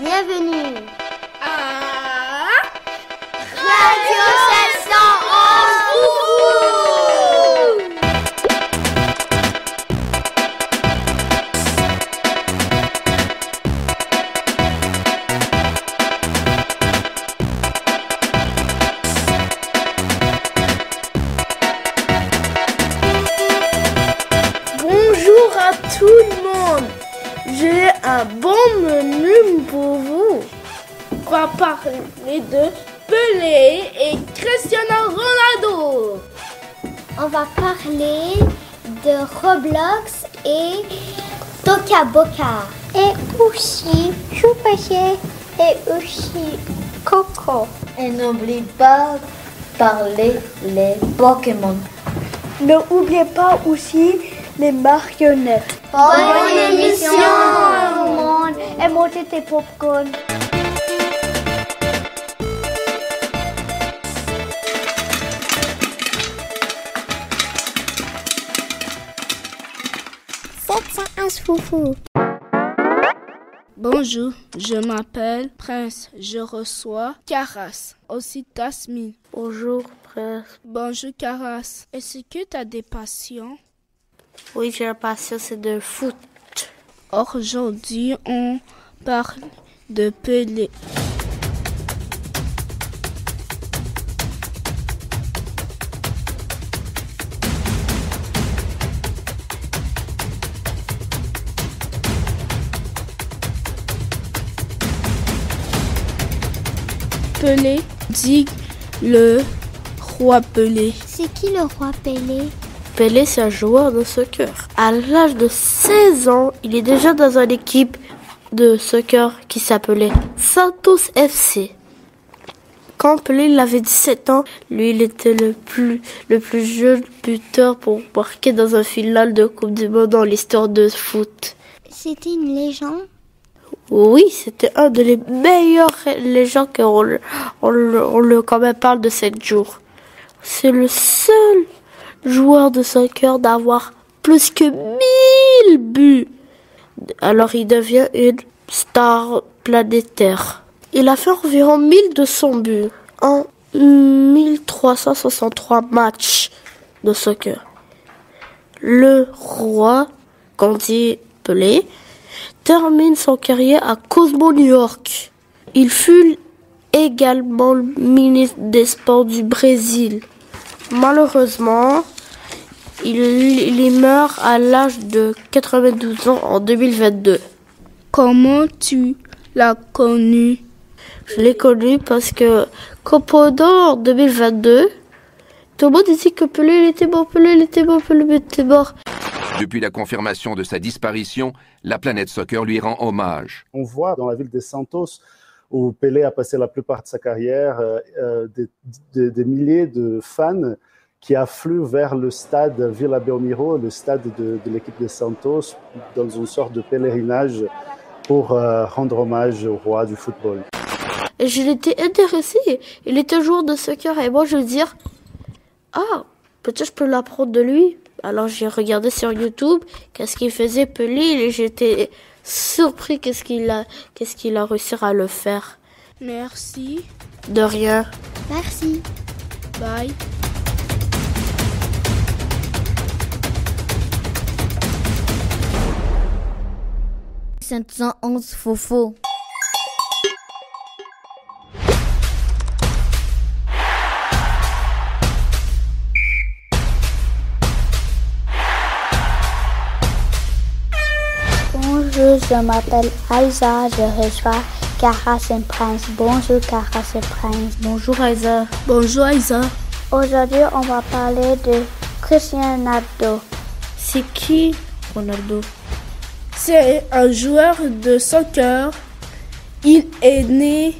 Bienvenue à Radio 711 Bonjour à tout le monde. J'ai un bon menu pour vous. On va parler de Pelé et Cristiano Ronaldo. On va parler de Roblox et Toca Boca. Et aussi Choupaché et aussi Coco. Et n'oublie pas parler les Pokémon. N'oubliez pas aussi les marionnettes. Bonne émission tout le monde. Et mangez tes popcorn. Foufou. Bonjour, je m'appelle Prince. Je reçois Caras, aussi Tasmine. Bonjour, Prince. Bonjour Caras. Est-ce que tu as des passions? Oui, j'ai la passion, c'est de foot. Aujourd'hui, on parle de Pelé. Pelé, dit le roi Pelé. C'est qui le roi Pelé? Pelé, c'est un joueur de soccer. À l'âge de 16 ans, il est déjà dans une équipe de soccer qui s'appelait Santos FC. Quand Pelé il avait 17 ans, lui, il était le plus jeune buteur pour marquer dans un finale de Coupe du Monde dans l'histoire de foot. C'était une légende? Oui, c'était un des meilleurs légendes qu'on le quand même parle de 7 jours. C'est le seul joueur de soccer d'avoir plus que 1000 buts. Alors il devient une star planétaire. Il a fait environ 1200 buts en 1363 matchs de soccer. Le roi, qu'on dit Pelé, termine son carrière à Cosmo, New York. Il fut également le ministre des Sports du Brésil. Malheureusement, il meurt à l'âge de 92 ans en 2022. Comment tu l'as connu? Je l'ai connu parce que pendant 2022, tout le monde disait que Pelé il était mort, Pelé il était mort, Pelé il était mort. Depuis la confirmation de sa disparition, la planète soccer lui rend hommage. On voit dans la ville de Santos, où Pelé a passé la plupart de sa carrière, des milliers de fans qui affluent vers le stade Vila Belmiro, le stade de l'équipe de Santos, dans une sorte de pèlerinage pour rendre hommage au roi du football. Et je l'étais intéressé, il était joueur de soccer et moi je veux dire, peut-être je peux l'apprendre de lui. Alors j'ai regardé sur YouTube qu'est-ce qu'il faisait Pelé et j'étais surpris qu'est-ce qu'il a réussi à le faire. Merci. De rien. Merci. Bye. Foufou. Bonjour, je m'appelle Aïza, je reçois Caras et Prince. Bonjour Caras et Prince. Bonjour Aïza. Bonjour Aïza. Aujourd'hui, on va parler de Cristiano Ronaldo. C'est qui Ronaldo? C'est un joueur de soccer. Il est né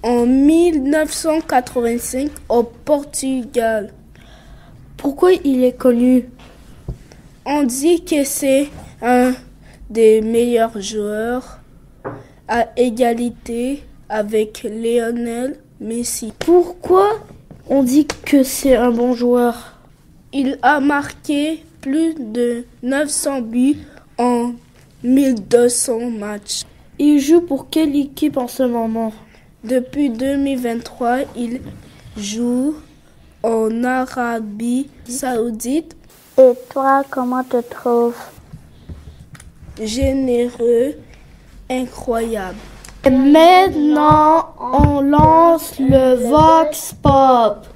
en 1985 au Portugal. Pourquoi il est connu? On dit que c'est un des meilleurs joueurs à égalité avec Lionel Messi. Pourquoi on dit que c'est un bon joueur? Il a marqué plus de 900 buts en 1200 matchs. Il joue pour quelle équipe en ce moment? Depuis 2023, il joue en Arabie Saoudite. Et toi, comment te trouves? Généreux, incroyable. Et maintenant, on lance le Vox Pop.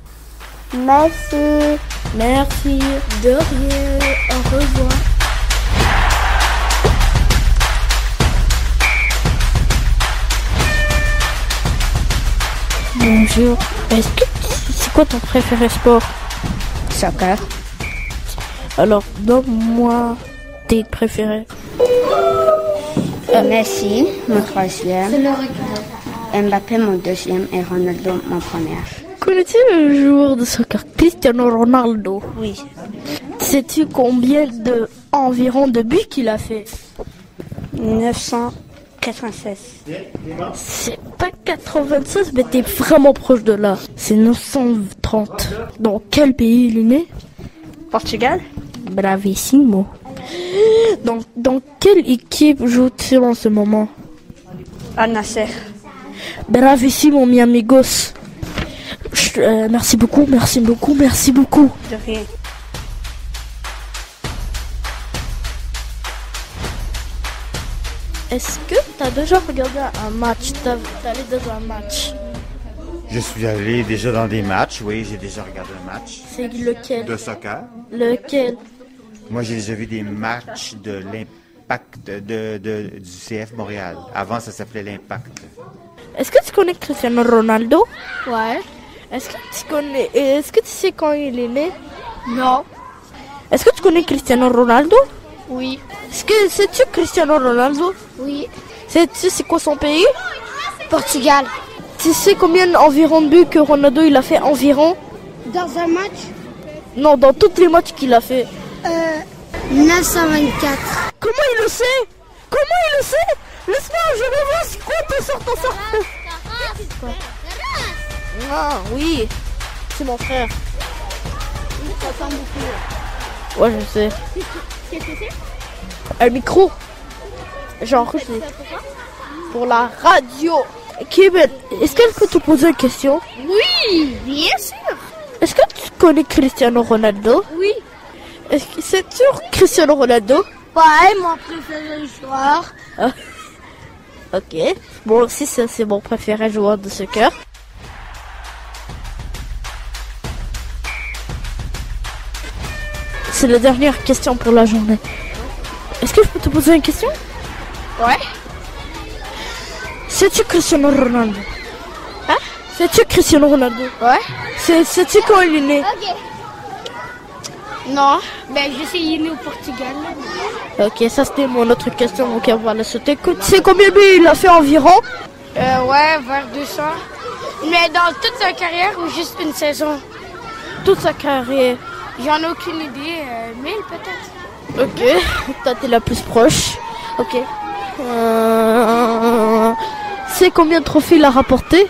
Merci. Merci. De rien, au revoir. Bonjour. C'est quoi ton préféré sport? Soccer. Alors, donne-moi tes préférés. Messi, mon troisième. Mbappé, mon deuxième. Et Ronaldo, mon premier. Connais-tu le joueur de soccer Cristiano Ronaldo? Oui. Sais-tu environ de buts qu'il a fait? 996. C'est pas 96, mais t'es vraiment proche de là. C'est 930. Dans quel pays il est né? Portugal. Bravissimo. Dans quelle équipe joue-t-il en ce moment? Al Nasser. Bravissimo, mi amigos. Merci beaucoup. De rien. Est-ce que tu as déjà regardé un match? T'es allé dans un match? Je suis allé déjà dans des matchs, oui, j'ai déjà regardé un match. C'est lequel? De soccer. Lequel? Moi, j'ai déjà vu des matchs de l'Impact du CF Montréal. Avant, ça s'appelait l'Impact. Est-ce que tu connais Cristiano Ronaldo? Ouais. Est-ce que tu sais quand il est né? Non. Est-ce que tu connais Cristiano Ronaldo? Oui. Sais-tu Cristiano Ronaldo? Oui. Sais-tu c'est quoi son pays? Portugal. Tu sais combien environ de buts que Ronaldo il a fait environ? Dans un match? Non, dans tous les matchs qu'il a fait. 924. Comment il le sait? Laisse-moi, je vais voir c'est quoi ton sort. Ah oui, c'est mon frère. Ouais, je sais. Qu'est-ce que c'est? Un micro. J'enregistre pour la radio. Kim, est-ce qu'elle peut te poser une question? Oui, bien sûr. Est-ce que tu connais Cristiano Ronaldo? Oui. C'est sûr Cristiano Ronaldo? Ouais, mon préféré joueur. Ok. Bon, aussi, c'est mon préféré joueur de soccer. C'est la dernière question pour la journée. Est-ce que je peux te poser une question? Ouais. Sais-tu Cristiano Ronaldo? Hein? Sais-tu Cristiano Ronaldo? Ouais. Sais-tu quand il est né? Ok. Non, ben je sais, il est né au Portugal. Ok, ça c'était mon autre question, ok, on va la sauter. Tu sais combien de buts il a fait environ? Ouais, vers 200. Mais dans toute sa carrière ou juste une saison? Toute sa carrière. J'en ai aucune idée, 1000 peut-être. Ok, toi t'es la plus proche. Ok. Tu sais combien de trophées il a rapporté?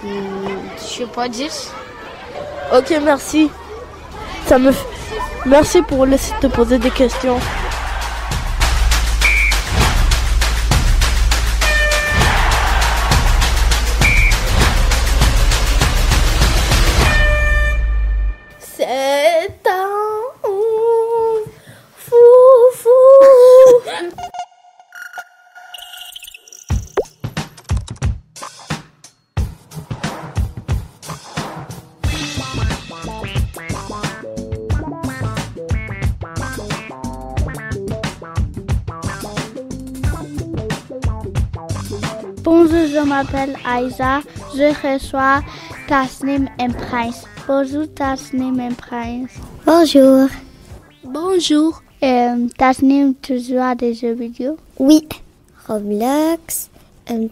Je sais pas, 10. Ok, merci. Merci pour laisser te poser des questions. C'est un foufou. Bonjour, je m'appelle Aïza. Je reçois Tasnim et Prince. Bonjour, Tasnim et Prince. Bonjour. Bonjour. Tasnim, tu joues à des jeux vidéo? Oui. Roblox,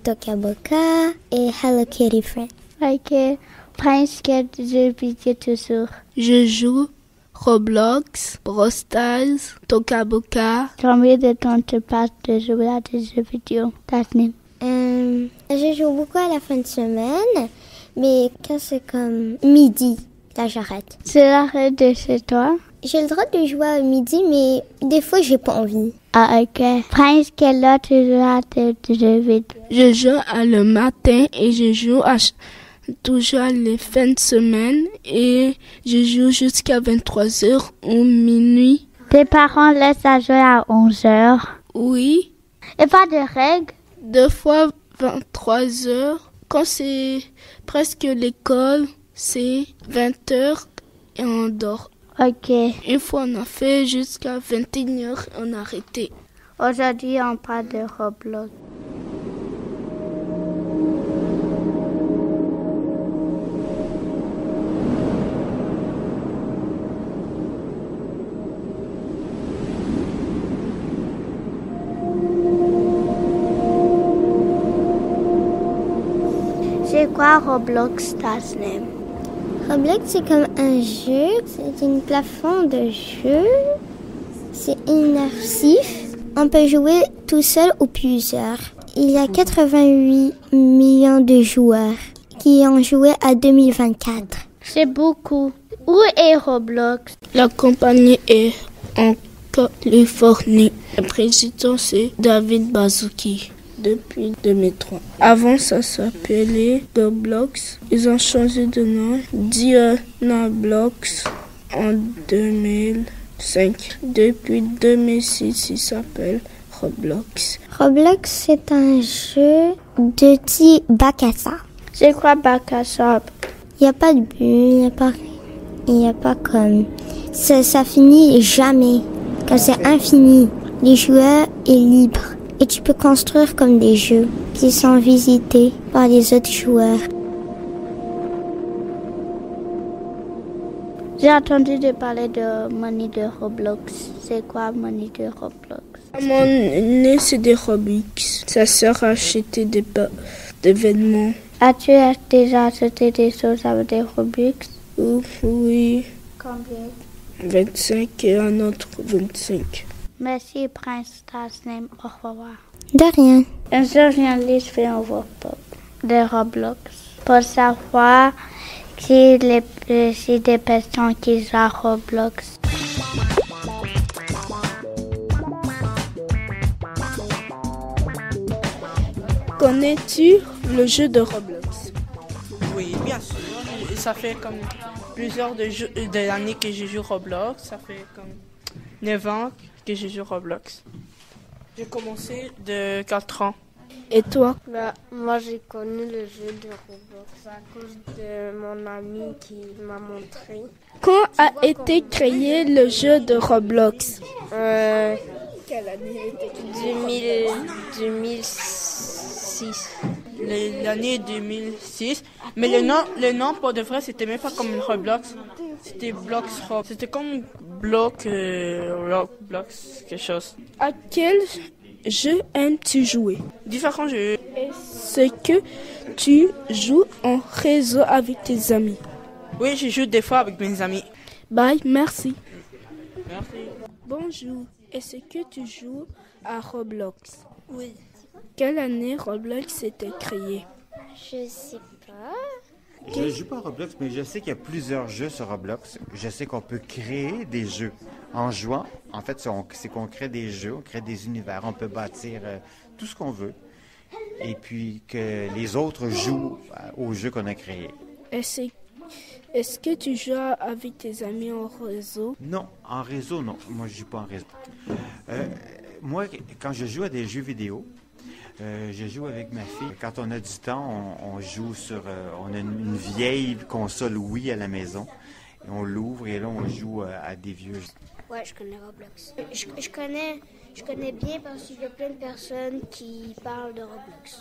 Tokaboka et Hello Kitty Friend. Ok. Prince, quel jeu vidéo tu joues? Je joue Roblox, Brawl Stars, Tokaboka. Combien de temps tu passes de jouer à des jeux vidéo, Tasnim? Je joue beaucoup à la fin de semaine, mais quand c'est comme midi, là j'arrête. C'est l'arrêt de chez toi? J'ai le droit de jouer à midi, mais des fois, j'ai pas envie. Ah, ok. Prince, quelle heure tu joues à tes jeux vidéo? Je joue le matin et je joue toujours les fins de semaine et je joue jusqu'à 23h ou minuit. Tes parents laissent à jouer à 11h? Oui. Et pas de règles? 2 fois 23h. Quand c'est presque l'école, c'est 20h et on dort. Ok. Une fois, on a fait jusqu'à 21h et on a arrêté. Aujourd'hui, on parle de Roblox. C'est quoi Roblox, Tasnim? Roblox, c'est comme un jeu, c'est une plateforme de jeu, c'est immersif. On peut jouer tout seul ou plusieurs. Il y a 88 millions de joueurs qui ont joué à 2024. C'est beaucoup. Où est Roblox? La compagnie est en Californie. Le président, c'est David Baszucki. Depuis 2003. Avant, ça s'appelait Roblox. Ils ont changé de nom. Dianablox en 2005. Depuis 2006, il s'appelle Roblox. Roblox, c'est un jeu de type bac à sable. C'est quoi bac à sable? Il n'y a pas de but, il n'y a pas comme... Ça finit jamais. Quand c'est infini, les joueurs sont libres. Et tu peux construire comme des jeux qui sont visités par les autres joueurs. J'ai entendu parler de monnaie de Roblox. C'est quoi monnaie de Roblox? Mon nez, c'est des Robux. Ça sert à acheter des vêtements. As-tu déjà acheté des choses avec des Robux? Oui. Combien? 25 et un autre 25. Merci, Prince Tasnim. Au revoir. De rien. Un journaliste fait un workshop de Roblox pour savoir si des personnes qui jouent à Roblox. Connais-tu le jeu de Roblox? Oui, bien sûr. Ça fait comme plusieurs années que je joue Roblox. Ça fait comme 9 ans que je joue Roblox. J'ai commencé de 4 ans. Et toi? Moi, j'ai connu le jeu de Roblox à cause de mon ami qui m'a montré. Quand a été créé le jeu de Roblox? Quelle année a été créé? 2006. L'année 2006. Mais le nom pour de vrai, c'était même pas comme Roblox. C'était Blox Rob. C'était comme Blox, quelque chose. À quel jeu aimes-tu jouer? Différents jeux. Est-ce que tu joues en réseau avec tes amis? Oui, je joue des fois avec mes amis. Bye, merci. Merci. Bonjour, est-ce que tu joues à Roblox? Oui. Quelle année Roblox était créé? Je sais pas. Je ne joue pas à Roblox, mais je sais qu'il y a plusieurs jeux sur Roblox. Je sais qu'on peut créer des jeux en jouant. En fait, c'est qu'on crée des jeux, on crée des univers, on peut bâtir tout ce qu'on veut. Et puis que les autres jouent aux jeux qu'on a créés. Est-ce que tu joues avec tes amis en réseau? Non, en réseau, non. Moi, je ne joue pas en réseau. Moi, quand je joue à des jeux vidéo, je joue avec ma fille. Quand on a du temps, on joue on a une vieille console Wii à la maison. Et on l'ouvre et là, on joue à des vieux jeux. Ouais, je connais Roblox. Je connais bien parce qu'il y a plein de personnes qui parlent de Roblox.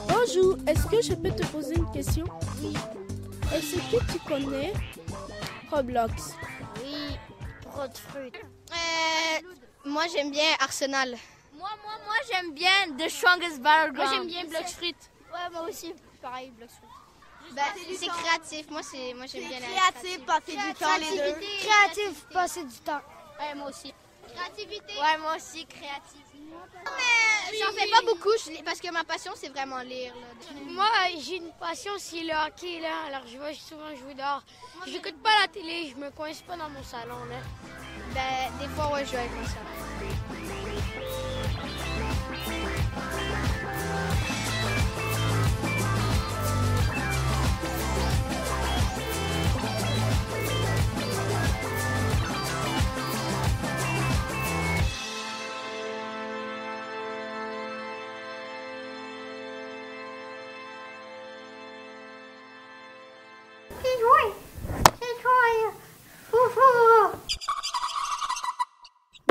Bonjour, est-ce que je peux te poser une question? Oui. Est-ce que tu connais Roblox? Oui, Broadfruit. Moi, j'aime bien Arsenal. Moi, j'aime bien The Strongest Battleground. Moi, j'aime bien Bloxfruit. Ouais, moi aussi, pareil, Bloxfruit. C'est créatif. Moi, j'aime bien créatif, passer du temps, les deux. Créatif, passer du temps. Ouais, moi aussi. Créativité. Ouais, moi aussi, créativité. Mais j'en fais pas beaucoup parce que ma passion, c'est vraiment lire. Là. Moi, j'ai une passion, c'est le hockey. Là. Alors, je vais souvent jouer dehors. Je n'écoute pas la télé, je me coince pas dans mon salon. Là. Ben, des fois, ouais, je joue avec mon salon.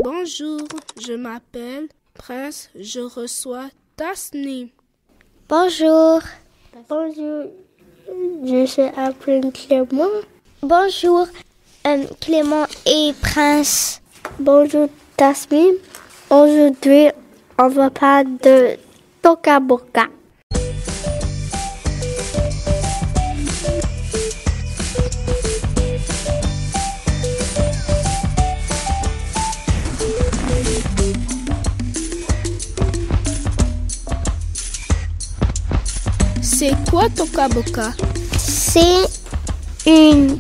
Bonjour, je m'appelle Prince, je reçois Tasnim. Bonjour. Bonjour, je m'appelle Clément. Bonjour, Clément et Prince. Bonjour, Tasnim. Aujourd'hui, on va parler de Toca Boca. C'est quoi Toca Boca? C'est une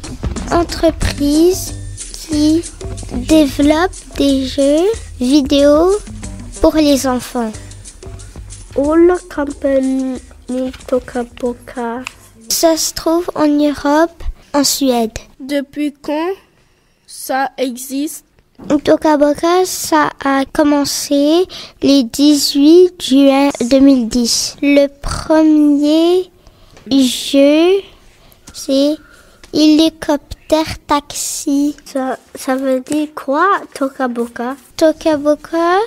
entreprise qui développe des jeux vidéo pour les enfants. Où la compagnie Toca Boca? Ça se trouve en Europe, en Suède. Depuis quand ça existe? Toca Boca, ça a commencé le 18 juin 2010. Le premier jeu, c'est hélicoptère taxi. Ça veut dire quoi, Toca Boca? Toca Boca,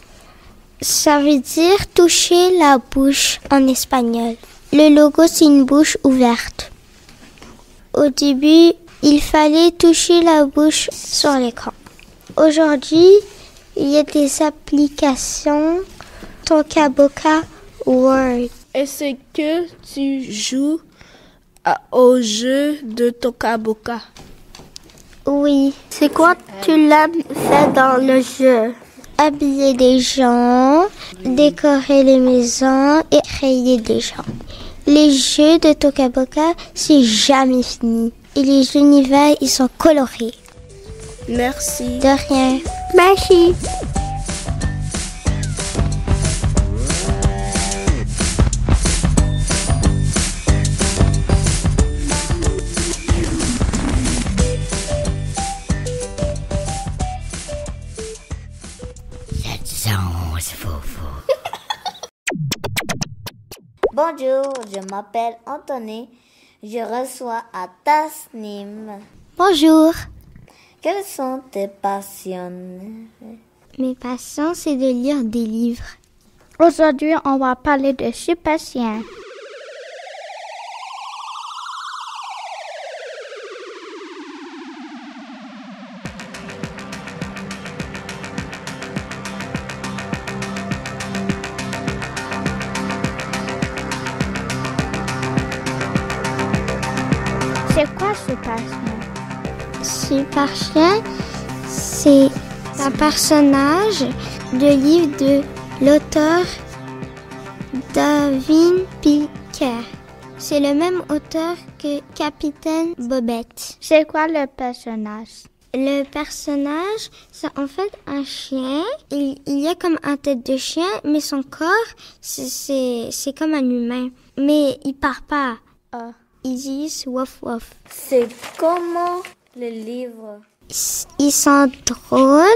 ça veut dire toucher la bouche en espagnol. Le logo, c'est une bouche ouverte. Au début, il fallait toucher la bouche sur l'écran. Aujourd'hui, il y a des applications Toca Boca World. Est-ce que tu joues au jeu de Toca Boca? Oui. C'est quoi tu l'aimes faire dans le jeu? Habiller des gens, décorer les maisons et créer des gens. Les jeux de Toca Boca, c'est jamais fini. Et les univers, ils sont colorés. Merci. De rien. Merci. Bonjour, je m'appelle Anthony. Je reçois à Tasnim. Bonjour. Quelles sont tes passions? Mes passions, c'est de lire des livres. Aujourd'hui, on va parler de Super Chien. C'est quoi Super Chien? Super Chien, c'est un personnage de livre de l'auteur David Piquet. C'est le même auteur que Capitaine Bobette. C'est quoi le personnage? Le personnage, c'est en fait un chien. Il y a comme un tête de chien, mais son corps, c'est comme un humain. Mais il part pas. Ils disent wouf wouf. C'est comment les livres? Ils sont drôles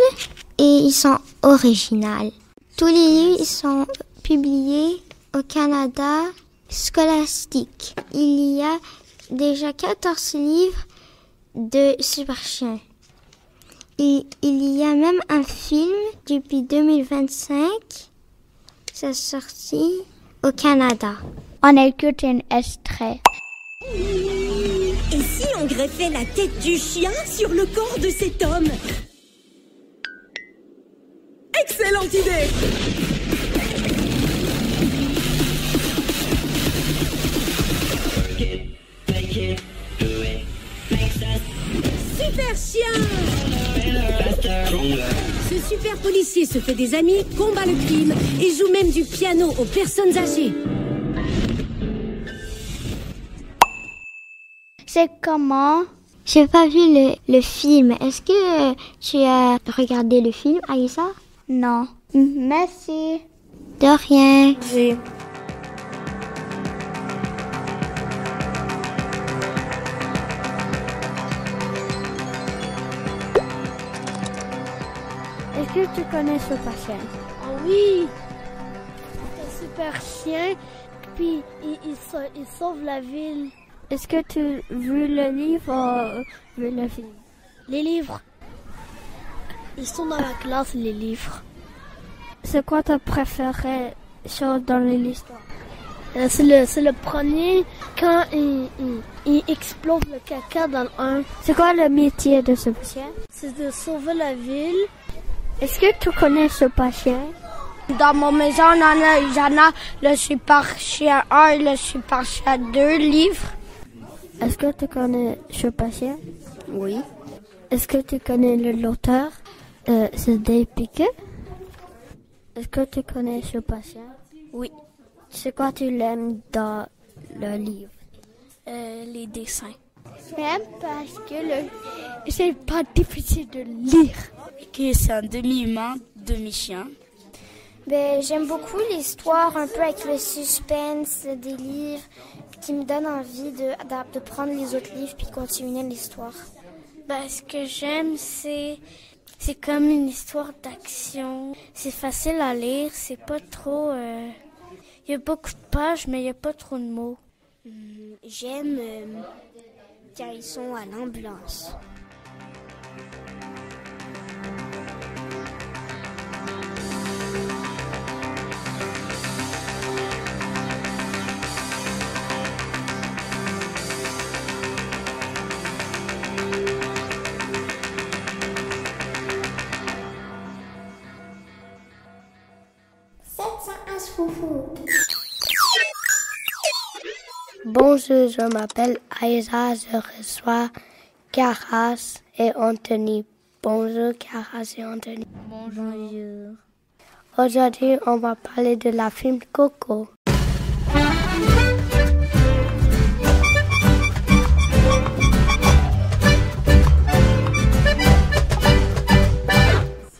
et ils sont originaux. Tous les livres ils sont publiés au Canada Scholastique. Il y a déjà 14 livres de Super Chien. Il y a même un film depuis 2025. C'est sorti au Canada. On écoute un extrait. Et si on greffait la tête du chien sur le corps de cet homme? Excellente idée! Super chien! Ce super policier se fait des amis, combat le crime et joue même du piano aux personnes âgées. C'est comment? J'ai pas vu le film. Est-ce que tu as regardé le film, Aïssa? Non. Merci. De rien. Oui. Est-ce que tu connais ce patient? Oh oui. C'est un super chien. Puis il sauve la ville. Est-ce que tu as vu le livre ou vu le film? Les livres. Ils sont dans la classe, les livres. C'est quoi ta préférée chose dans l'histoire? C'est le premier quand il explose le caca dans un. C'est quoi le métier de ce patient? C'est de sauver la ville. Est-ce que tu connais ce patient? Dans mon maison, il y en a le super chien 1 et le super chien 2 livres. Est-ce que tu connais ce patient? Oui. Est-ce que tu connais l'auteur? C'est Dave Pickett. Est-ce que tu connais ce patient? Oui. C'est quoi tu l'aimes dans le livre? Les dessins. J'aime parce que c'est pas difficile de lire. Que c'est un demi-humain, demi-chien. J'aime beaucoup l'histoire, un peu avec le suspense des livres, qui me donne envie de prendre les autres livres puis continuer l'histoire. Ce que j'aime, c'est comme une histoire d'action. C'est facile à lire, c'est pas trop. Il y a beaucoup de pages, mais il n'y a pas trop de mots. J'aime quand ils sont à l'ambulance. Bonjour, je m'appelle Aïssa, je reçois Caras et Anthony. Bonjour Caras et Anthony. Bonjour. Aujourd'hui, on va parler de la film Coco.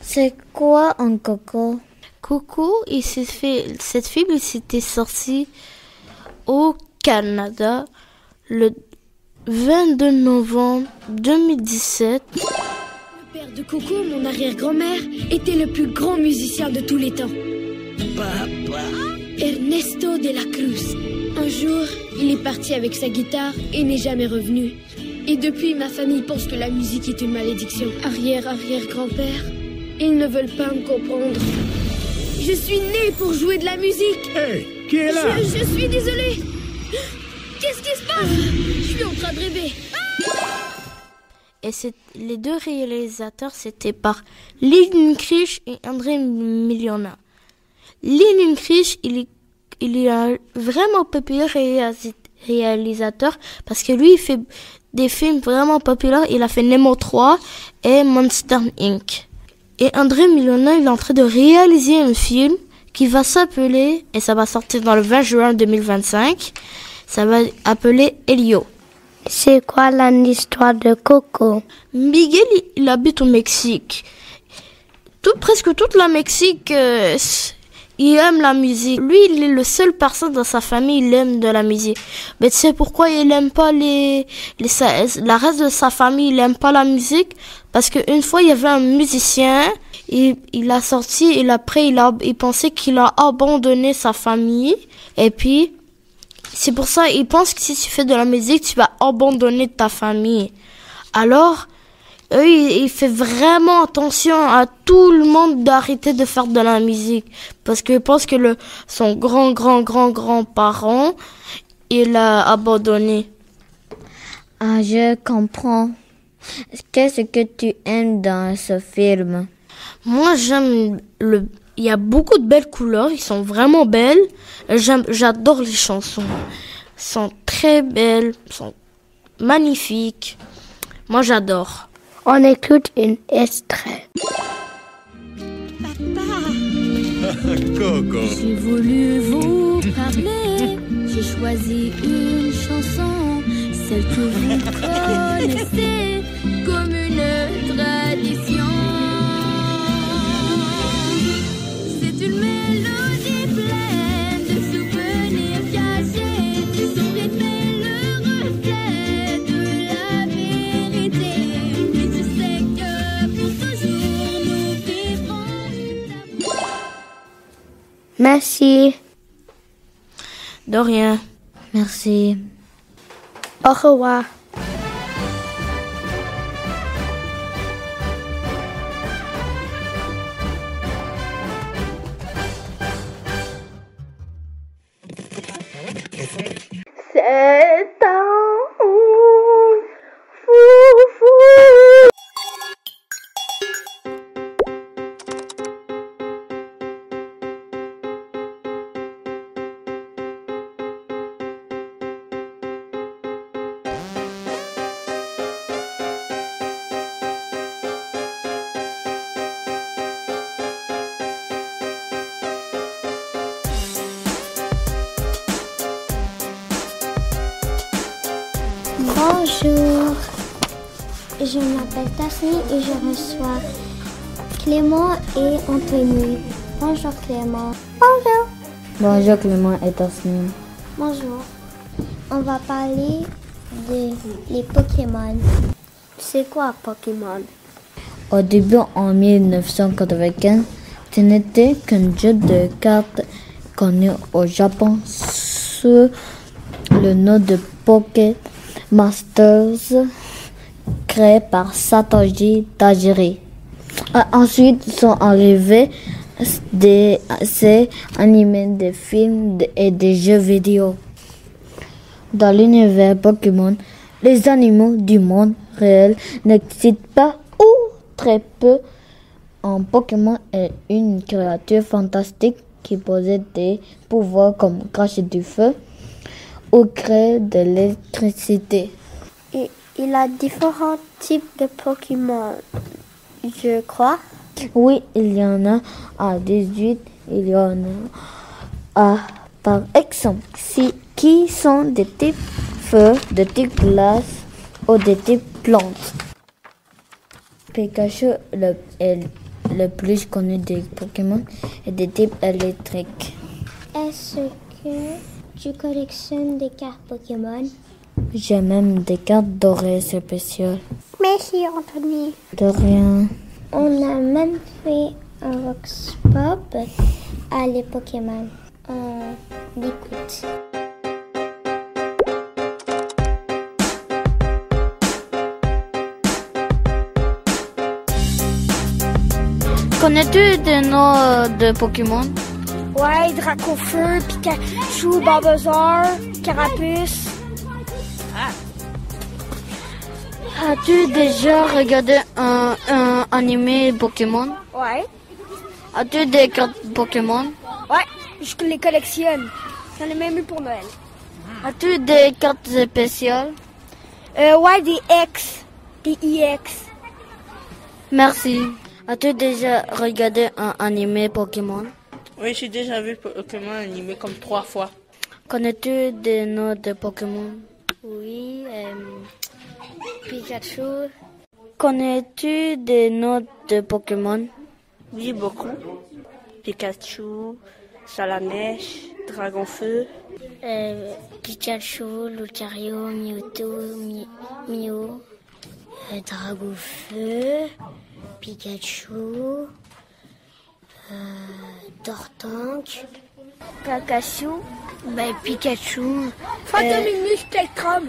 C'est quoi un Coco? Coco, cette film s'était sortie au Canada le 22 novembre 2017. Le père de Coco, mon arrière-grand-mère, était le plus grand musicien de tous les temps. Papa. Ernesto de la Cruz. Un jour, il est parti avec sa guitare et n'est jamais revenu. Et depuis, ma famille pense que la musique est une malédiction. Arrière-arrière-grand-père, ils ne veulent pas me comprendre. Je suis née pour jouer de la musique. Hey, qui est là? Je suis désolée. Qu'est-ce qui se passe? Je suis en train de rêver. Et les deux réalisateurs, c'était par Lee Unkrich et André Millona. Lee Unkrich, il est un vraiment populaire réalisateur parce que lui, il fait des films vraiment populaires. Il a fait Nemo 3 et Monster Inc. Et André Millona, il est en train de réaliser un film qui va s'appeler, et ça va sortir dans le 20 juin 2025, ça va appeler Elio. C'est quoi l'histoire de Coco? Miguel, il habite au Mexique. Presque toute la Mexique, il aime la musique. Lui, il est le seul personne dans sa famille, il aime de la musique. Mais tu sais pourquoi il aime pas la reste de sa famille, il aime pas la musique? Parce qu'une fois, il y avait un musicien, il a sorti, et après, il pensait qu'il a abandonné sa famille. Et puis, c'est pour ça, il pense que si tu fais de la musique, tu vas abandonner ta famille. Alors, il fait vraiment attention à tout le monde d'arrêter de faire de la musique. Parce qu'il pense que son grand-grand-grand-grand-parent, il a abandonné. Ah, je comprends. Qu'est-ce que tu aimes dans ce film? Moi, j'aime il y a beaucoup de belles couleurs, ils sont vraiment belles. J'adore les chansons. Elles sont très belles, elles sont magnifiques. Moi, j'adore. On écoute une extrait. Coco. J'ai voulu vous parler, j'ai choisi une chanson, celle que vous connaissez comme une tradition. C'est une mélodie pleine de souvenirs cachés, son rythme est le reflet de la vérité. Et je sais que pour toujours nous vivrons. Merci. De rien. Merci. Au revoir. C'est un fou. Bonjour, je m'appelle Tasni et je reçois Clément et Anthony. Bonjour Clément. Bonjour. Bonjour Clément et Tasnim. Bonjour. On va parler des Pokémon. C'est quoi Pokémon? Au début, en 1995, ce n'était qu'un jeu de cartes connu au Japon sous le nom de Poké Masters, créé par Satoshi Tajiri. Ensuite sont arrivés ces animés, des films et des jeux vidéo. Dans l'univers Pokémon, les animaux du monde réel n'existent pas ou très peu. Un Pokémon est une créature fantastique qui possède des pouvoirs comme cracher du feu ou créer de l'électricité. Il a différents types de Pokémon, je crois. Oui, il y en a à 18, il y en a par exemple, qui sont des types feu, de type glace ou de type plante. Pikachu est le plus connu des Pokémon et des types électriques. Est-ce que tu collectionnes des cartes Pokémon? J'ai même des cartes dorées spéciales. Merci Anthony. De rien. On a même fait un Vox Pop à les Pokémon. On l'écoute. Connais-tu des noms de Pokémon? Ouais, Dracofeu, Pikachu, Bulbasaur, Carapuce. As-tu déjà regardé un animé Pokémon? Ouais. As-tu des cartes Pokémon? Ouais, je les collectionne. J'en ai même eu pour Noël. As-tu des cartes spéciales? Ouais, des X, des EX. Merci. As-tu déjà regardé un animé Pokémon? Oui, j'ai déjà vu Pokémon animé comme 3 fois. Connais-tu des noms de Pokémon? Oui, Pikachu. Connais-tu des noms de Pokémon? Oui, beaucoup. Pikachu, Salamèche, Dragonfeu. Pikachu, Lucario, Mewtwo, Mew. Dragonfeu, Pikachu, Tortank, Pikachu, Pikachu, Phantominus Spectrum,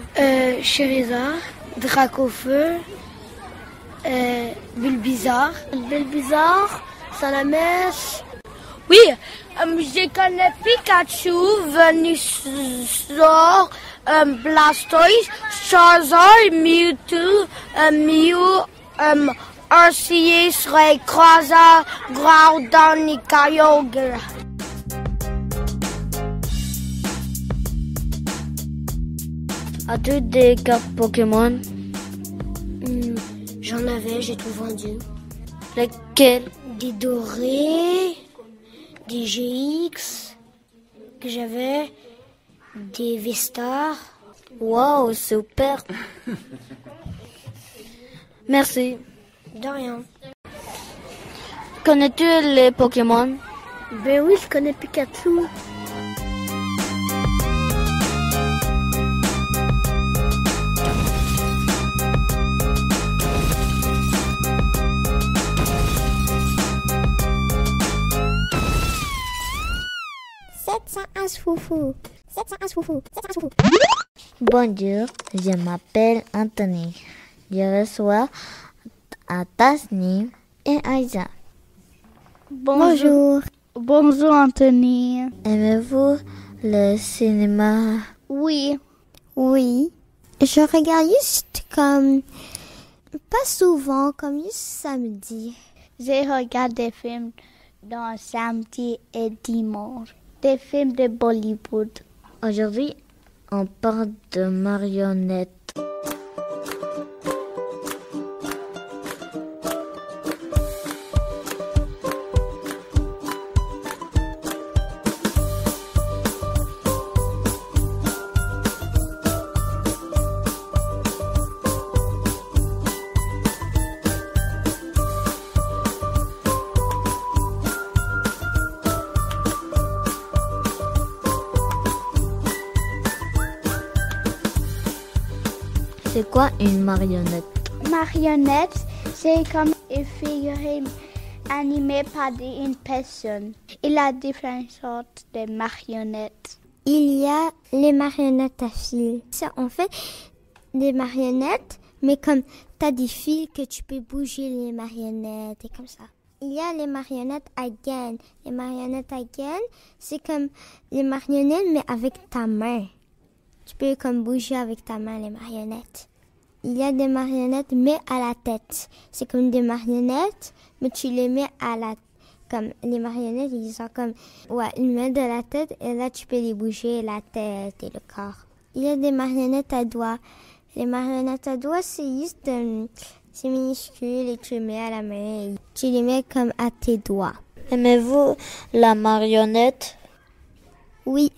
Charizard, Dracofeu, Bulbizarre, Salamèche. Oui, je connais Pikachu, Venusaur, Blastoise, Charizard, Mewtwo, Mew, Arceus, Rayquaza, Groudon et Kyogre. As-tu des cartes Pokémon? J'en J'en avais, j'ai tout vendu. Lesquels? Des dorés, des GX que j'avais, des V-Star. Wow, super. Merci. De rien. Connais-tu les Pokémon? Ben oui, je connais Pikachu. Foufou. Bonjour, je m'appelle Anthony. Je reçois à Tasnim et Aïza. Bonjour. Bonjour Anthony. Aimez-vous le cinéma? Oui. Oui. Je regarde juste comme... Pas souvent, comme juste samedi. Je regarde des films dans samedi et dimanche. Des films de Bollywood. Aujourd'hui, on parle de marionnettes. C'est quoi une marionnette? Marionnette, c'est comme une figurine animée par une personne. Il y a différentes sortes de marionnettes. Il y a les marionnettes à fil. Ça, on fait des marionnettes, mais comme tu as des fils que tu peux bouger les marionnettes et comme ça. Il y a les marionnettes à gaine. Les marionnettes à gaine, c'est comme les marionnettes, mais avec ta main. Tu peux comme bouger avec ta main les marionnettes. Il y a des marionnettes mais à la tête. C'est comme des marionnettes, mais tu les mets à la comme les marionnettes, ils sont comme une main de la tête et là tu peux les bouger la tête et le corps. Il y a des marionnettes à doigts. Les marionnettes à doigts, c'est juste c'est minuscule et tu les mets à la main et tu les mets comme à tes doigts. Aimez-vous la marionnette? Oui.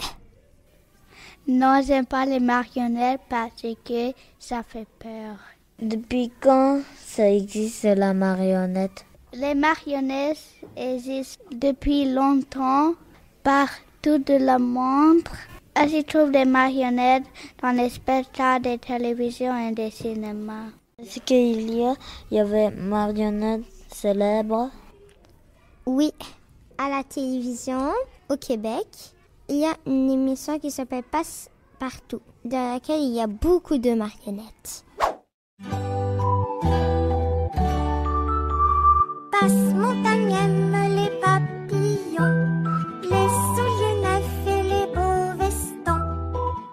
Non, j'aime pas les marionnettes parce que ça fait peur. Depuis quand ça existe la marionnette? Les marionnettes existent depuis longtemps partout de le monde. On s'y trouve des marionnettes dans les spectacles de télévision et des cinémas. Est-ce qu'il y avait marionnettes célèbres? Oui, à la télévision au Québec. Il y a une émission qui s'appelle Passe-Partout, dans laquelle il y a beaucoup de marionnettes. Passe-montagne aime les papillons, les souliers neufs et les beaux vestons.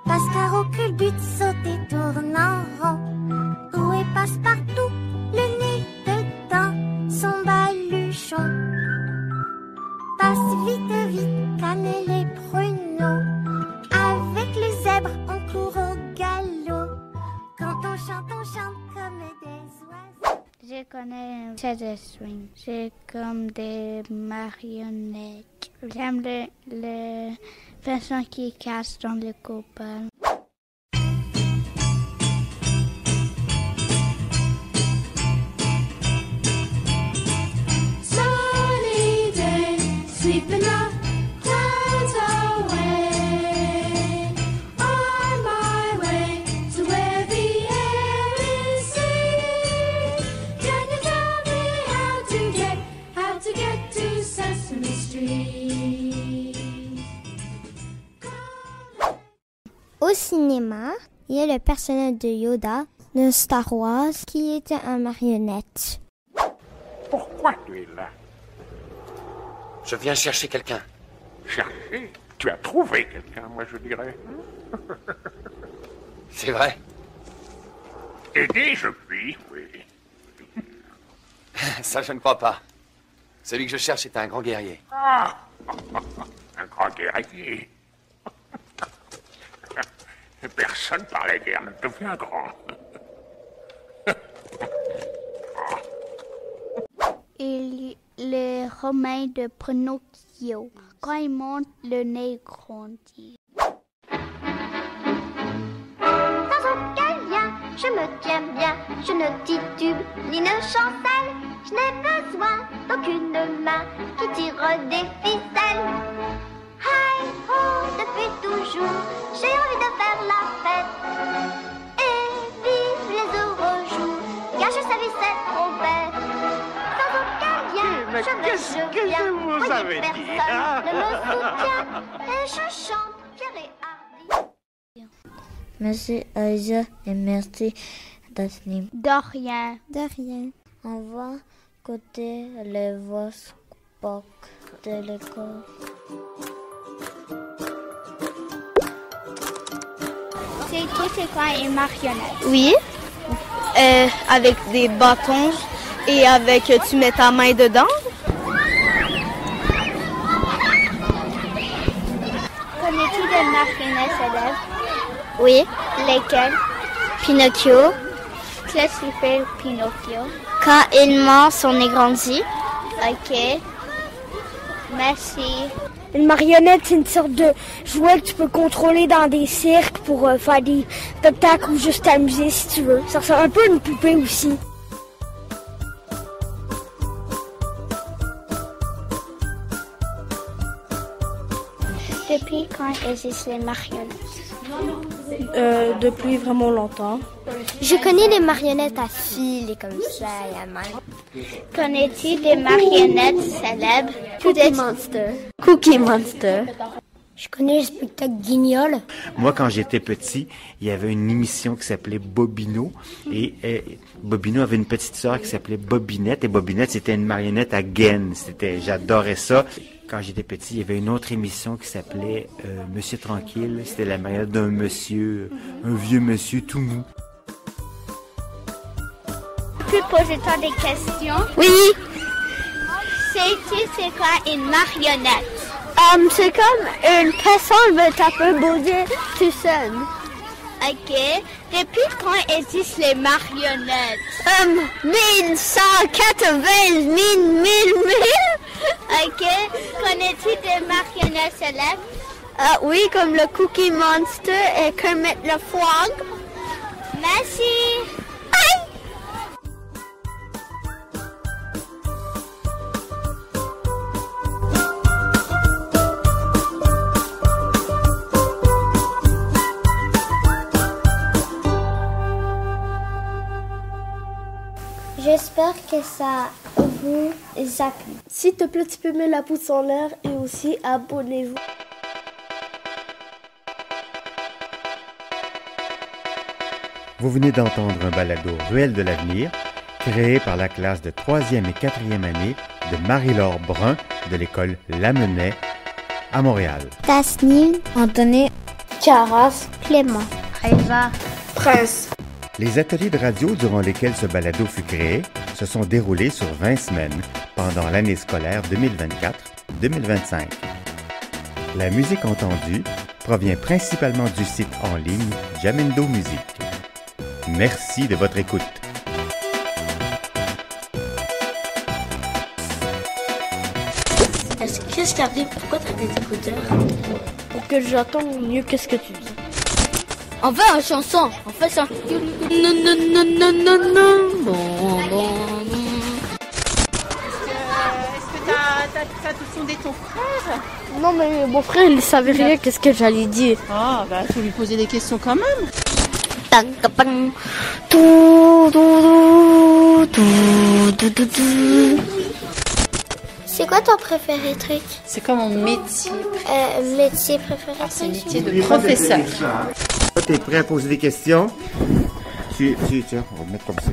Passe-carreau culbute, saute et tourne en rond. Où est Passe-Partout, le nez dedans, son baluchon. Passe vite, vite, cannelle les pruneaux. Avec les zèbres, on court au galop. Quand on chante comme des oiseaux. Je connais ces swing. C'est comme des marionnettes. J'aime les personnes qui cassent dans le copain. Sunny day, sweeping the clouds away. On my way to where the air is sweet. Can you tell me how to get to Sesame Street? Au cinéma, il y a le personnage de Yoda de Star Wars qui était en marionnette. Pourquoi tu es là? Je viens chercher quelqu'un. Chercher? Tu as trouvé quelqu'un, moi je dirais. C'est vrai? Aider, je puis, oui. Ça, je ne crois pas. Celui que je cherche est un grand guerrier. Ah, un grand guerrier. Personne par la guerre ne devient grand. romain de Pinocchio. Quand il monte, le nez grandit. Dans aucun lien, je me tiens bien, je ne titube ni ne chancelle. Je n'ai besoin d'aucune main qui tire des ficelles. Hi ho, depuis toujours, j'ai envie de faire la fête. Et vive les heureux jours, car je savais cette trompette. Sans aucun lien, Mais je qu'est-ce que viens, vous voyez, avez dit, personne hein? ne me soutient. Et je chante fier et hardi. Merci Aïssa et merci Tasnim. De rien. De rien. On va écouter les voix Spock de l'école. C'est quoi une marionnette? Oui. Avec des bâtons et avec tu mets ta main dedans. Connais-tu des marionnettes célèbres? Oui. Lesquelles? Pinocchio. Qu'est-ce qu'il fait Pinocchio? Quand il ment, son nez grandit. Ok. Merci. Une marionnette, c'est une sorte de jouet que tu peux contrôler dans des cirques pour faire des spectacles ou juste t'amuser si tu veux. Ça ressemble un peu à une poupée aussi. Depuis quand existent les marionnettes? Depuis vraiment longtemps. Je connais des marionnettes à fil et comme ça et à main. Connais-tu des marionnettes célèbres? Cookie Monster. Cookie Monster. Je connais le spectacle Guignol. Moi, quand j'étais petit, il y avait une émission qui s'appelait Bobino. Et Bobino avait une petite sœur qui s'appelait Bobinette. Et Bobinette, c'était une marionnette à gaine. J'adorais ça. Quand j'étais petit, il y avait une autre émission qui s'appelait Monsieur Tranquille. C'était la marionnette d'un monsieur, un vieux monsieur tout mou. Peux poser-toi des questions? Oui. Sais-tu c'est quoi une marionnette? C'est comme une personne, mais tu peux bouger tout seul. Ok. Depuis quand existent les marionnettes? 1180 000. Ok. Connais-tu des marionnettes célèbres? Oui, comme le Cookie Monster et Kermit le Frog. Merci. J'espère que ça vous a plu. S'il te plaît, tu peux mettre la pouce en l'air et aussi abonnez-vous. Vous venez d'entendre un balado Ruelle de l'avenir, créé par la classe de 3e et 4e année de Marie-Laure Brun de l'école Lamennais à Montréal. Tasnim, Anthony, Caras, Clément, Eva, Prince. Les ateliers de radio durant lesquels ce balado fut créé se sont déroulés sur 20 semaines pendant l'année scolaire 2024-2025. La musique entendue provient principalement du site en ligne Jamendo Music. Merci de votre écoute. Qu'est-ce qui arrive? Pourquoi t'as des écouteurs? Pour que j'entende mieux qu'est-ce que tu dis. On fait une chanson. On fait ça. Non, non, non, non, non, non. Bon, bon. Est-ce que t'as tout sondé ton frère? Non, mais mon frère, il savait rien. Qu'est-ce que j'allais dire? Ah, bah, faut lui poser des questions quand même. C'est quoi ton préféré truc? C'est quoi mon métier? Métier préféré? C'est le métier de professeur. Tu es prêt à poser des questions? Tiens, on va le mettre comme ça.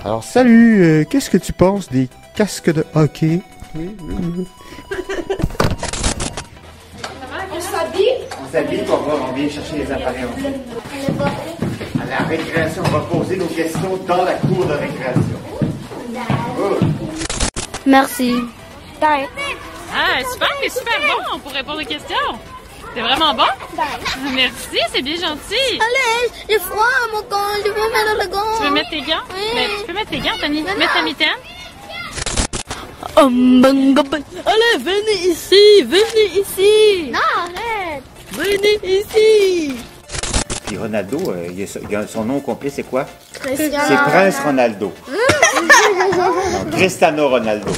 Alors, salut, qu'est-ce que tu penses des casques de hockey? On s'habille? On s'habille, on vient chercher les appareils. À la récréation, on va poser nos questions dans la cour de récréation. Oh. Merci. Ah, super, t'es super bon pour répondre aux questions. T'es vraiment bon? Merci, c'est bien gentil. Allez, j'ai froid à mon gant, je veux mettre le gant. Tu veux mettre tes gants? Oui. Ben, tu peux mettre tes gants, Tony. Mets ta mitaine. Allez, venez ici. Non, arrête. Venez ici. Puis Ronaldo, son nom complet, c'est quoi? Cristiano C'est Prince Ronaldo. Non, Cristiano Ronaldo.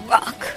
Rock.